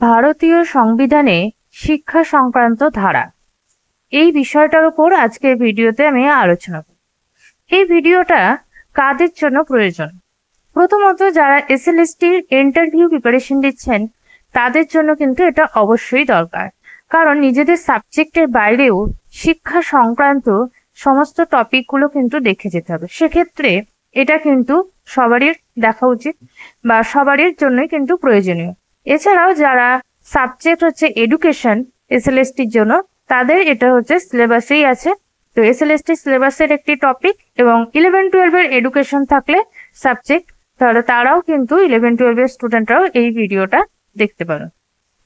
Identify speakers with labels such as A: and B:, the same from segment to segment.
A: ভারতীয় সংবিধানে শিক্ষা সংক্রান্ত ধারা, এই বিষয়টার উপর আজকের ভিডিওতে আমি আলোচনা করব। এই ভিডিওটা কাদের জন্য প্রয়োজন? প্রথমত যারা এসএলএসটির ইন্টারভিউ প্রিপারেশন দিচ্ছেন তাদের জন্য কিন্তু এটা অবশ্যই দরকার, কারণ নিজেদের সাবজেক্টের বাইরেও শিক্ষা সংক্রান্ত সমস্ত টপিকগুলো কিন্তু দেখে যেতে হবে। সেক্ষেত্রে এটা কিন্তু সবারই দেখা উচিত বা সবারই জন্যই কিন্তু প্রয়োজনীয়। এছাড়াও যারা সাবজেক্ট হচ্ছে এডুকেশন এসএলএসটির জন্য, তাদের এটা হচ্ছে সিলেবাসেই আছে। তো এসএলএসটি সিলেবাসের একটি টপিক, এবং 11-12 এডুকেশন থাকলে সাবজেক্ট, তাহলে তারাও কিন্তু 11-12 স্টুডেন্টরাও এই ভিডিওটা দেখতে পারো।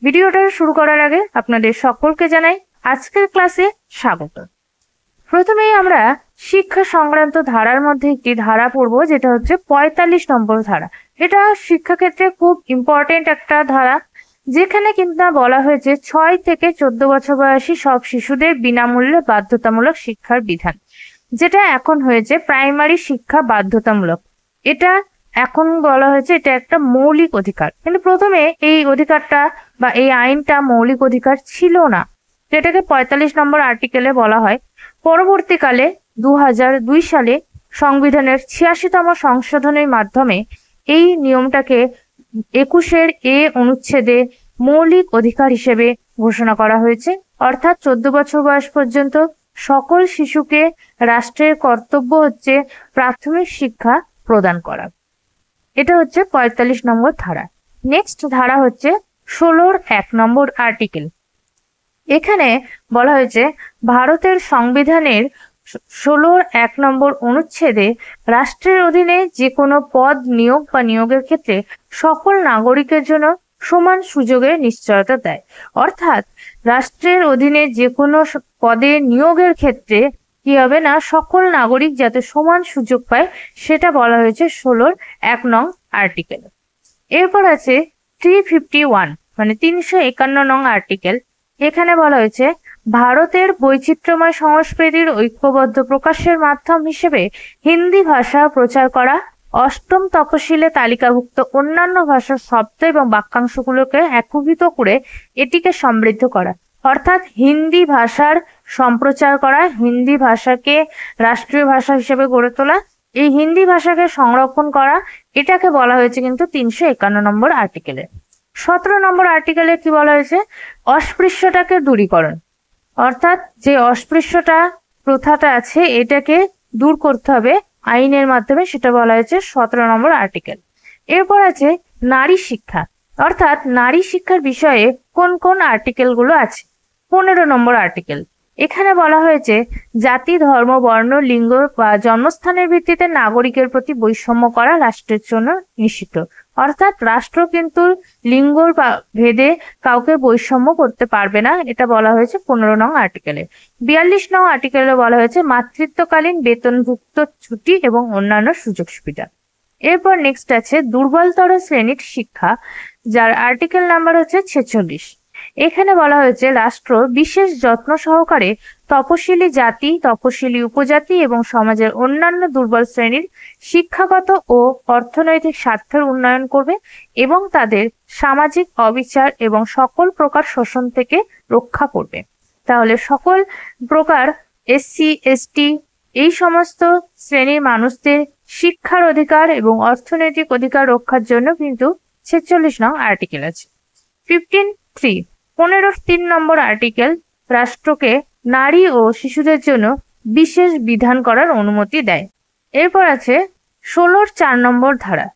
A: ভিডিওটা শুরু করার আগে আপনাদের সকলকে জানাই আজকের ক্লাসে স্বাগত। প্রথমেই আমরা শিক্ষা সংক্রান্ত ধারার মধ্যে একটি ধারা পড়বো, যেটা হচ্ছে 45 নম্বর ধারা। এটা শিক্ষাক্ষেত্রে খুব ইম্পর্টেন্ট একটা ধারা, যেখানে কিন্তু বলা হয়েছে 6 থেকে 14 বছর বয়সী সব শিশুদের বিনামূল্যে বাধ্যতামূলক শিক্ষার বিধান, যেটা এখন হয়েছে প্রাইমারি শিক্ষা বাধ্যতামূলক। এটা এখন বলা হয়েছে এটা একটা মৌলিক অধিকার, কিন্তু প্রথমে এই অধিকারটা বা এই আইনটা মৌলিক অধিকার ছিল না, যেটাকে 45 নম্বর আর্টিকেলে বলা হয়। পরবর্তীকালে 2002 সালে সংবিধানের 86তম সংশোধনের মাধ্যমে এই নিয়মটাকে 21 এ অনুচ্ছেদে মৌলিক অধিকার হিসেবে ঘোষণা করা হয়েছে। অর্থাৎ 14 বছর বয়স পর্যন্ত সকল শিশুকে রাষ্ট্রের কর্তব্য হচ্ছে প্রাথমিক শিক্ষা প্রদান করা। এটা হচ্ছে 45 নম্বর ধারা। নেক্সট ধারা হচ্ছে 16-1 নম্বর আর্টিকেল। এখানে বলা হয়েছে ভারতের সংবিধানের 16-1 নম্বর অনুচ্ছেদে রাষ্ট্রের অধীনে যে কোনো পদ নিয়োগ বা নিয়োগের ক্ষেত্রে সকল নাগরিকের জন্য সমান সুযোগের নিশ্চয়তা দেয়। অর্থাৎ রাষ্ট্রের অধীনে যে কোনো পদে নিয়োগের ক্ষেত্রে কি হবে না, সকল নাগরিক যাতে সমান সুযোগ পায়, সেটা বলা হয়েছে 16-1 নং আর্টিকেল। এরপর আছে 351 মানে 351 নং আর্টিকেল। এখানে বলা হয়েছে ভারতের বৈচিত্র্যময় সংস্কৃতির ঐক্যবদ্ধ প্রকাশের মাধ্যম হিসেবে হিন্দি ভাষা প্রচার করা, অষ্টম তফসিলে তালিকাভুক্ত অন্যান্য ভাষার শব্দ এবং বাক্যাংশগুলোকে একীভূত করে এটিকে সমৃদ্ধ করা। অর্থাৎ হিন্দি ভাষার সম্প্রচার করা, হিন্দি ভাষাকে রাষ্ট্রীয় ভাষা হিসেবে গড়ে তোলা, এই হিন্দি ভাষাকে সংরক্ষণ করা, এটাকে বলা হয়েছে কিন্তু 351 নম্বর আর্টিকেলে। 17 নম্বর আর্টিকেলে কি বলা হয়েছে, অস্পৃশ্যতাকে দূরীকরণ। অর্থাৎ যে অস্পৃশ্যতা প্রথাটা আছে এটাকে দূর করতে হবে আইনের মাধ্যমে, সেটা বলা হয়েছে 17 নম্বর আর্টিকেল। এরপর আছে নারী শিক্ষা। অর্থাৎ নারী শিক্ষার বিষয়ে কোন কোন আর্টিকেল গুলো আছে। 15 নম্বর আর্টিকেল। এখানে বলা হয়েছে জাতি, ধর্ম, বর্ণ, লিঙ্গ বা জন্মস্থানের ভিত্তিতে নাগরিকের প্রতি বৈষম্য করা রাষ্ট্রের জন্য নিষিদ্ধ। অর্থাৎ রাষ্ট্র কিন্তু লিঙ্গ বা ভেদে কাউকে বৈষম্য করতে পারবে না, এটা বলা হয়েছে 15 নং আর্টিকেলে। 42 নং আর্টিকেলে বলা হয়েছে মাতৃত্বকালীন বেতনভুক্ত ছুটি এবং অন্যান্য সুযোগ সুবিধা। এরপর নেক্সট আছে দুর্বলতর শ্রেণীর শিক্ষা, যার আর্টিকেল নাম্বার হচ্ছে 46। এখানে বলা হয়েছে রাষ্ট্র বিশেষ যত্ন সহকারে তপশিলি জাতি, তপশিলি উপজাতি এবং সমাজের অন্যান্য দুর্বল শ্রেণীর শিক্ষাগত ও অর্থনৈতিক স্বার্থের উন্নয়ন করবে এবং তাদের সামাজিক অবিচার এবং সকল প্রকার শোষণ থেকে রক্ষা করবে। তাহলে সকল প্রকার এসসি, এসটি এই সমস্ত শ্রেণীর মানুষদের শিক্ষার অধিকার এবং অর্থনৈতিক অধিকার রক্ষার জন্য কিন্তু 46 নং আর্টিকেল আছে। 15-3 নম্বর আর্টিকেল রাষ্ট্রকে নারী ও শিশুদের জন্য বিশেষ বিধান করার অনুমতি দেয়। এরপর আছে 16-4 নম্বর ধারা।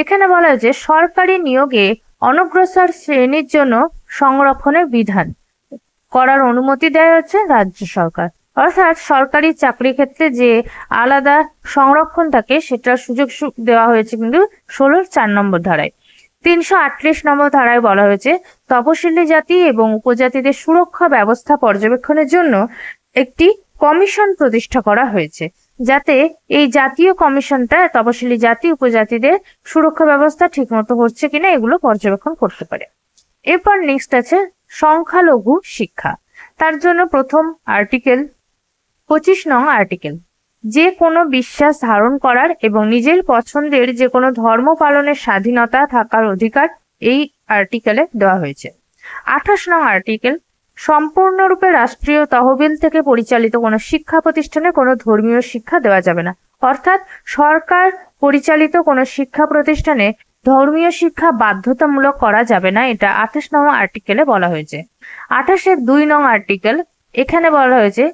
A: এখানে বলা হয়েছে সরকারি নিয়োগে অনগ্রসর শ্রেণীর জন্য সংরক্ষণের বিধান করার অনুমতি দেয় হচ্ছে রাজ্য সরকার। অর্থাৎ সরকারি চাকরি ক্ষেত্রে যে আলাদা সংরক্ষণ থাকে সেটার সুযোগ দেওয়া হয়েছে কিন্তু 16-4 নম্বর ধারায়। 338 নম্বর ধারায় বলা হয়েছে তপশিলি জাতি এবং উপজাতিদের সুরক্ষা ব্যবস্থা পর্যবেক্ষণের জন্য একটি কমিশন প্রতিষ্ঠা করা হয়েছে, যাতে এই জাতীয় কমিশনটা তপশিলি জাতি উপজাতিদের সুরক্ষা ব্যবস্থা ঠিকমতো হচ্ছে কিনা এগুলো পর্যবেক্ষণ করতে পারে। এরপর নেক্সট আছে সংখ্যালঘু শিক্ষা। তার জন্য প্রথম আর্টিকেল 25 নং আর্টিকেল। যে কোনো বিশ্বাস ধারণ করার এবং নিজের পছন্দের যে কোনো ধর্ম পালনের স্বাধীনতা থাকার অধিকার এই আর্টিকেলে দেওয়া হয়েছে। 28 নং আর্টিকেল, সম্পূর্ণরূপে রাষ্ট্রীয় তহবিল থেকে পরিচালিত কোনো শিক্ষা প্রতিষ্ঠানে কোনো ধর্মীয় শিক্ষা দেওয়া যাবে না। অর্থাৎ সরকার পরিচালিত কোনো শিক্ষা প্রতিষ্ঠানে ধর্মীয় শিক্ষা বাধ্যতামূলক করা যাবে না, এটা 28 নং আর্টিকেলে বলা হয়েছে। 28-2 নং আর্টিকেল, এখানে বলা হয়েছে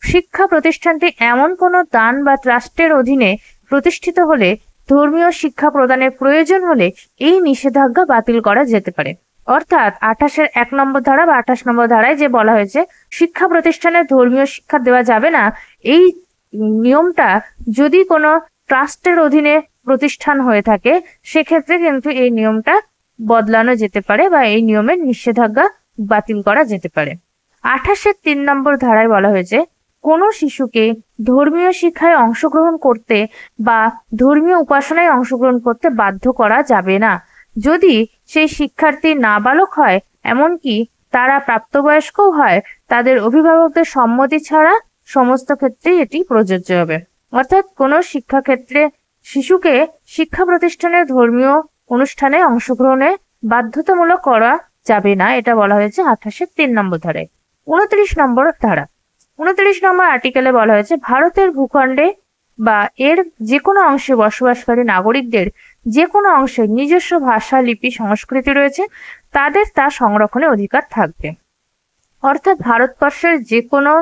A: শিক্ষা প্রতিষ্ঠানটি এমন কোনো দান বা ট্রাস্টের অধীনে প্রতিষ্ঠিত হলে ধর্মীয় শিক্ষা প্রদানের প্রয়োজন হলে এই নিষেধাজ্ঞা বাতিল করা যেতে পারে। অর্থাৎ 28-1 নম্বর ধারা বা 28 নম্বর ধারায় যে বলা হয়েছে শিক্ষা প্রতিষ্ঠানে ধর্মীয় শিক্ষা দেওয়া যাবে না, এই নিয়মটা যদি কোনো ট্রাস্টের অধীনে প্রতিষ্ঠান হয়ে থাকে সেক্ষেত্রে কিন্তু এই নিয়মটা বদলানো যেতে পারে বা এই নিয়মের নিষেধাজ্ঞা বাতিল করা যেতে পারে। 28-3 নম্বর ধারায় বলা হয়েছে কোনো শিশুকে ধর্মীয় শিক্ষায় অংশগ্রহণ করতে বা ধর্মীয় উপাসনায় অংশগ্রহণ করতে বাধ্য করা যাবে না যদি সেই শিক্ষার্থী নাবালক হয়, এমনকি তারা প্রাপ্তবয়স্কও হয়, তাদের অভিভাবকদের সম্মতি ছাড়া সমস্ত ক্ষেত্রেই এটি প্রযোজ্য হবে। অর্থাৎ কোনো শিক্ষাক্ষেত্রে শিশুকে শিক্ষা প্রতিষ্ঠানের ধর্মীয় অনুষ্ঠানে অংশগ্রহণে বাধ্যতামূলক করা যাবে না, এটা বলা হয়েছে 28-3 নম্বর ধারায়। 29 নম্বর ধারা, 29 নম্বর আর্টিকেলে বলা হয়েছে ভারতের ভূখণ্ডে বা এর যে কোনো অংশে বসবাসকারী নাগরিকদের যে কোনো অংশে নিজস্ব ভাষা, লিপি, সংস্কৃতি রয়েছে, তাদের তা সংরক্ষণে অধিকার থাকবে। অর্থাৎ ভারতবর্ষের যে কোনো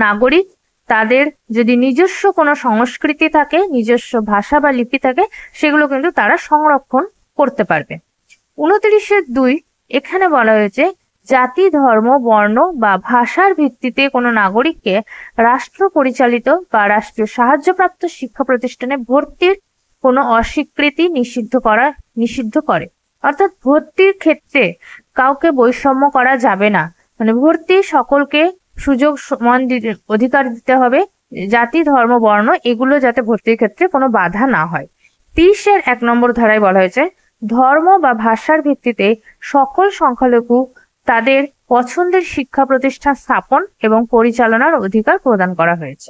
A: নাগরিক তাদের যদি নিজস্ব কোনো সংস্কৃতি থাকে, নিজস্ব ভাষা বা লিপি থাকে, সেগুলো কিন্তু তারা সংরক্ষণ করতে পারবে। 29-2 এখানে বলা হয়েছে জাতি, ধর্ম, বর্ণ বা ভাষার ভিত্তিতে কোনো নাগরিককে রাষ্ট্র পরিচালিত বা রাষ্ট্রীয় সাহায্যপ্রাপ্ত শিক্ষা প্রতিষ্ঠানে ভর্তির কোনো অস্বীকৃতি নিষিদ্ধ করে। অর্থাৎ ভর্তির ক্ষেত্রে কাউকে বৈষম্য করা যাবে না, মানে ভর্তি সকলকে সুযোগ সমান অধিকার দিতে হবে, জাতি, ধর্ম, বর্ণ এগুলো যাতে ভর্তির ক্ষেত্রে কোনো বাধা না হয়। 30-1 নম্বর ধারায় বলা হয়েছে ধর্ম বা ভাষার ভিত্তিতে সকল সংখ্যালঘু তাদের পছন্দের শিক্ষা প্রতিষ্ঠান স্থাপন এবং পরিচালনার অধিকার প্রদান করা হয়েছে।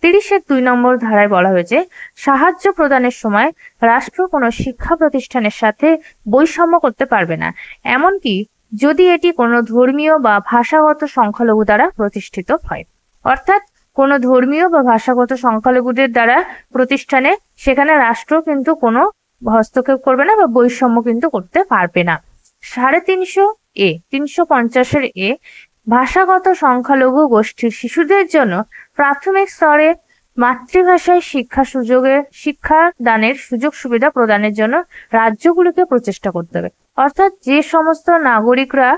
A: 30-2 নম্বর ধারায় বলা হয়েছে সাহায্য প্রদানের সময় রাষ্ট্র কোনো শিক্ষা প্রতিষ্ঠানের সাথে বৈষম্য করতে পারবে না, এমনকি যদি এটি কোনো ধর্মীয় বা ভাষাগত সংখ্যালঘু দ্বারা প্রতিষ্ঠিত হয়। অর্থাৎ কোনো ধর্মীয় বা ভাষাগত সংখ্যালঘুদের দ্বারা প্রতিষ্ঠানে সেখানে রাষ্ট্র কিন্তু কোনো হস্তক্ষেপ করবে না বা বৈষম্য কিন্তু করতে পারবে না। 350A 350 ভাষাগত সংখ্যালঘু গোষ্ঠীর শিশুদের জন্য প্রাথমিক স্তরে মাতৃভাষায় শিক্ষা দানের সুযোগ সুবিধা প্রদানের জন্য রাজ্যগুলিকে প্রচেষ্টা করতে হবে। অর্থাৎ যে সমস্ত নাগরিকরা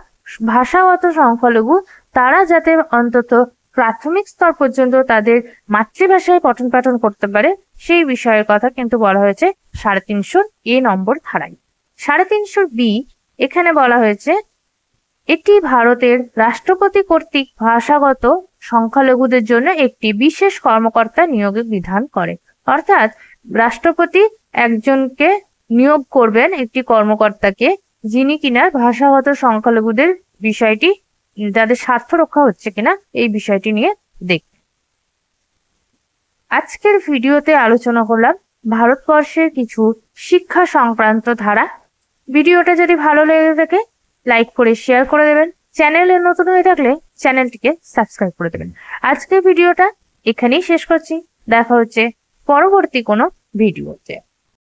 A: ভাষাগত সংখ্যালঘু তারা যাতে অন্তত প্রাথমিক স্তর পর্যন্ত তাদের মাতৃভাষায় পঠন পাঠন করতে পারে সেই বিষয়ের কথা কিন্তু বলা হয়েছে 350A নম্বর ধারায়। 350B এখানে বলা হয়েছে এটি ভারতের রাষ্ট্রপতি কর্তৃক ভাষাগত সংখ্যালঘুদের জন্য একটি বিশেষ কর্মকর্তা নিয়োগের বিধান করে। অর্থাৎ রাষ্ট্রপতি একজনকে নিয়োগ করবেন, একটি কর্মকর্তাকে, যিনি কিনা ভাষাগত সংখ্যালঘুদের বিষয়টি যাদের স্বার্থ রক্ষা হচ্ছে কিনা এই বিষয়টি নিয়ে দেখবেন। আজকের ভিডিওতে আলোচনা করলাম ভারতবর্ষের কিছু শিক্ষা সংক্রান্ত ধারা। ভিডিওটা যদি ভালো লেগে থাকে লাইক করে শেয়ার করে দেবেন, চ্যানেলে নতুন হয়ে থাকলে চ্যানেলটিকে সাবস্ক্রাইব করে দেবেন। আজকের ভিডিওটা এখানেই শেষ করছি, দেখা হচ্ছে পরবর্তী কোনো ভিডিওতে।